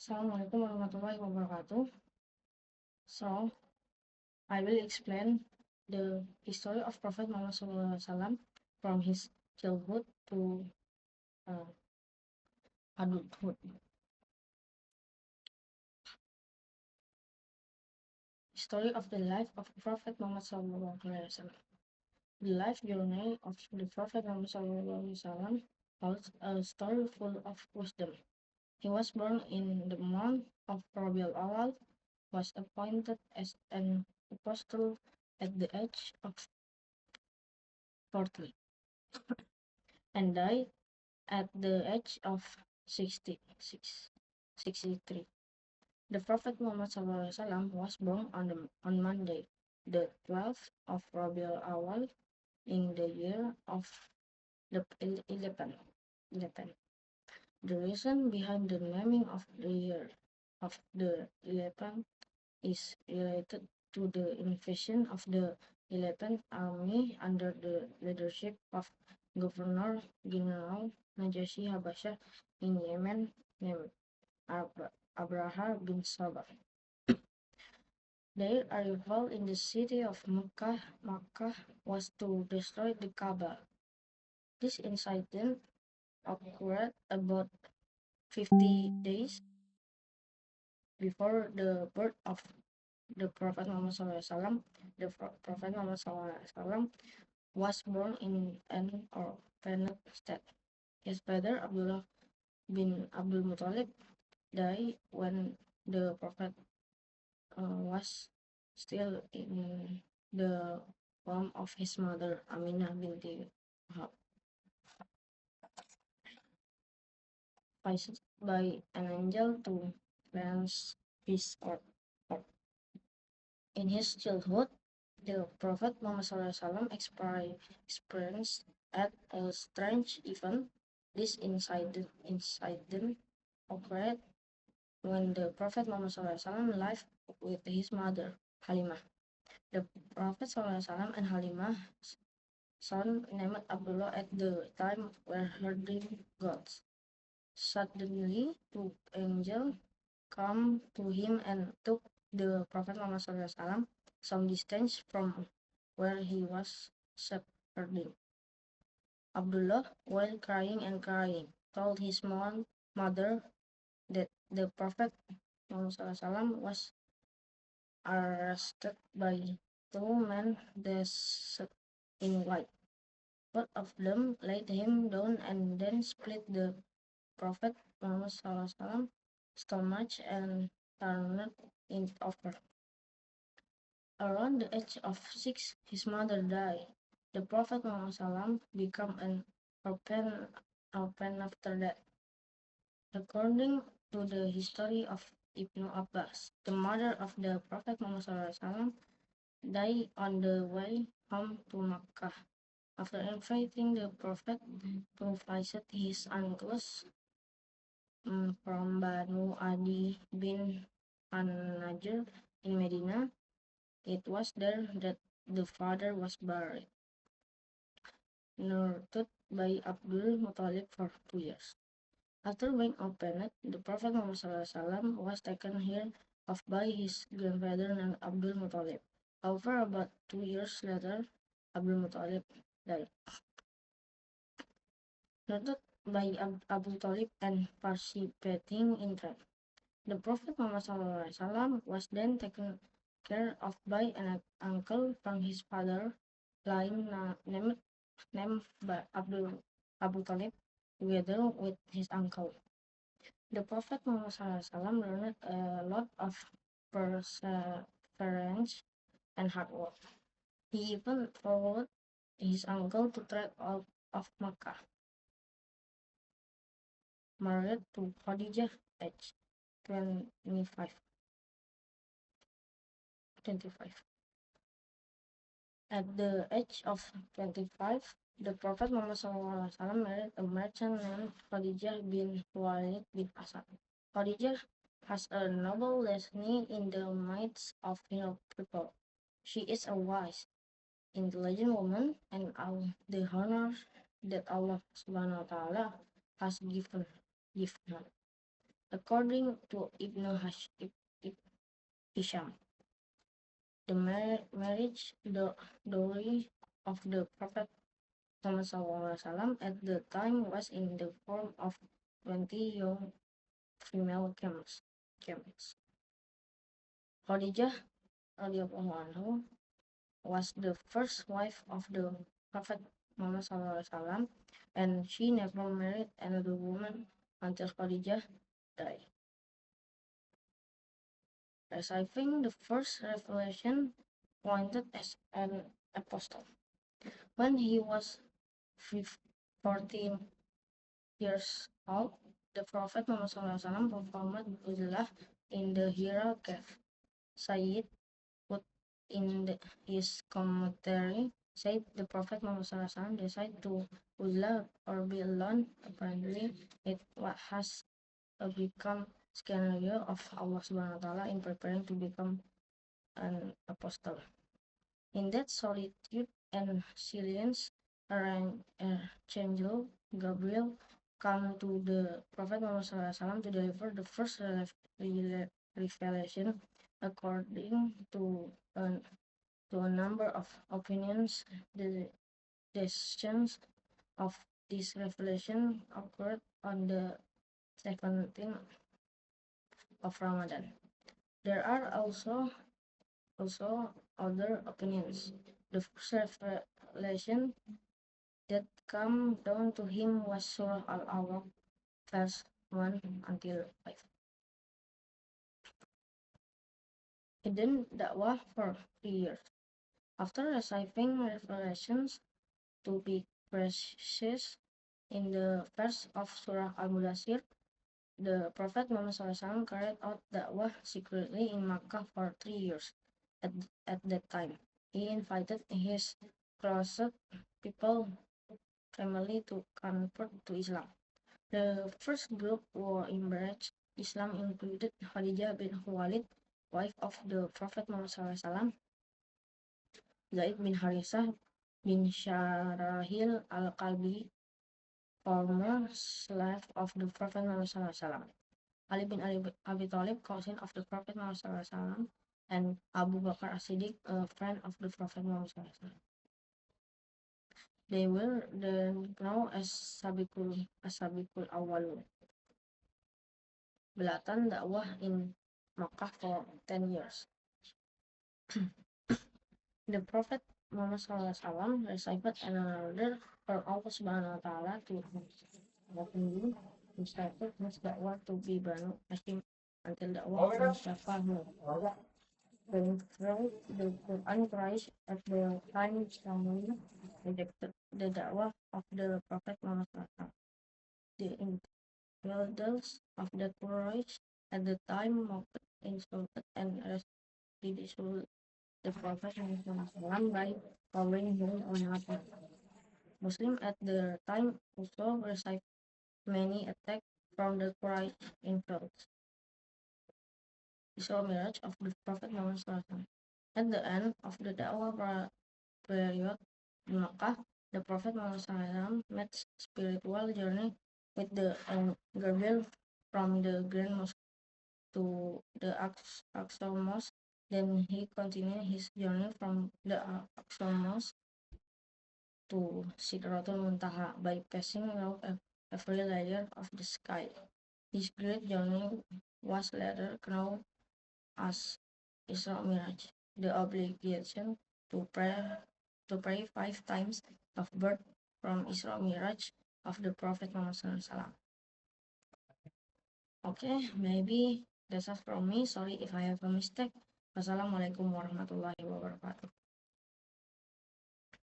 Assalamualaikum warahmatullahi wabarakatuh. So, I will explain the history of Prophet Muhammad SAW from his childhood to uh, adulthood. Story of the life of Prophet Muhammad SAW. The life journey of the Prophet Muhammad SAW holds a story full of wisdom. He was born in the month of Rabiul Awal, was appointed as an apostle at the age of 40, and died at the age of 63. The Prophet Muhammad SAW was born on Monday, the 12th of Rabiul Awal, in the year of the 11. The reason behind the naming of the year of the 11th is related to the invasion of the 11th Army under the leadership of Governor General Najashi Habasha in Yemen named Abraha bin Sabah. Their arrival in the city of Makkah was to destroy the Kaaba. This incident occurred about 50 days before the birth of the Prophet Muhammad SAW. The Prophet Muhammad SAW was born in an orphaned state. His father, Abdullah bin Abdul Muttalib, died when the Prophet was still in the womb of his mother, Aminah binti Wahab, visited by an angel to cleanse his earth. In his childhood, the Prophet Muhammad SAW experienced at a strange event. This incident occurred when the Prophet Muhammad SAW lived with his mother, Halimah. The Prophet SAW and Halimah's son named Abdullah at the time were herding goats. Suddenly, two angels came to him and took the Prophet Muhammad SAW some distance from where he was shepherding. Abdullah, while crying, told his mother that the Prophet Muhammad SAW was arrested by two men dressed in white. Both of them laid him down and then split the Prophet Muhammad SAW stomach and turned it over. Around the age of 6, his mother died. The Prophet Muhammad SAW became an orphan after that. According to the history of Ibn Abbas, the mother of the Prophet Muhammad SAW died on the way home to Makkah. After inviting the Prophet to visit his uncles from Banu Adi bin An-Najr in Medina, it was there that the father was buried, nurtured by Abdul Muttalib for 2 years. After being opened, the Prophet Muhammad SAW was taken here of by his grandfather named Abdul Muttalib. However, about 2 years later, Abdul Muttalib died. Nurtured by Abu Talib and participating in trade, the Prophet Muhammad SAW was then taken care of by an uncle from his father, named Abu Talib, together with his uncle. The Prophet Muhammad SAW learned a lot of perseverance and hard work. He even followed his uncle to trade out of Makkah. Married to Khadijah at 25. At the age of 25, the Prophet Muhammad SAW married a merchant named Khadijah bin Walid bin Asad. Khadijah has a noble destiny in the midst of her people. She is a wise, intelligent woman, and all the honors that Allah Subhanahu wa Ta'ala has given her. According to Ibn Hisham, the marriage dowry of the Prophet Muhammad SAW at the time was in the form of 20 young female camels. Khadijah radhiyallahu anhu was the first wife of the Prophet Muhammad SAW, and she never married another woman until Khadijah died. Receiving the first revelation pointed as an apostle. When he was 14 years old, the Prophet Muhammad SAW performed Uzlah in the Hira cave. Sayyid put in his commentary said the Prophet Muhammad SAW decided to Uzlah or be alone. Apparently, it has become scenario of Allah Subhanahu wa Taala in preparing to become an apostle. In that solitude and silence, Archangel Gabriel come to the Prophet Muhammad SAW to deliver the first revelation. According to a number of opinions, the decisions of this revelation occurred on the 17th of Ramadan. There are also other opinions. The first revelation that come down to him was Surah Al-Alaq, verse 1 until 5. Hidden dakwah for 3 years. After receiving revelations to be precious in the verse of Surah Al-Mudassir, the Prophet Muhammad SAW carried out dakwah secretly in Makkah for 3 years. At that time, he invited his closest people, family to convert to Islam. The first group who embraced Islam included Khadijah bin Khuwailid, wife of the Prophet Muhammad SAW, Zaid bin Harisah bin Sharahil al-Qalbi, former slave of the Prophet Muhammad SAW, Ali bin Abi Thalib, cousin of the Prophet Muhammad SAW, and Abu Bakr as-Siddiq, a friend of the Prophet Muhammad SAW. They were then known as Sabiqul Awwalun. Belatan dakwah in Makkah for 10 years. The Prophet Muhammad SAW received an order from Allah Subhanahu wa Ta'ala to continue to started his dakwah to be Banu Hashim until dakwah finished. When through the Quran Quraysh at the time strongly rejected the da'wah of the Prophet Muhammad SAW. The infidels of the Quraysh at the time mocked, insulted, and ridiculed the Prophet Muhammad SAW by calling him unhappy. Muslims at the time also received many attacks from the Quraysh infidels. Isra Miraj of the Prophet Muhammad SAW. At the end of the Da'wah period in Makkah, the Prophet Muhammad SAW made spiritual journey with the Gabriel from the Grand Mosque to the Aqsa Mosque. Then he continued his journey from the Aqsa Mosque to Sidratul Muntaha by passing around every layer of the sky. This great journey was later known as Isra Miraj, the obligation to pray 5 times of birth from Isra Miraj of the Prophet Muhammad SAW. Okay, maybe that's all from me. Sorry if I have a mistake. Wassalamualaikum warahmatullahi wabarakatuh.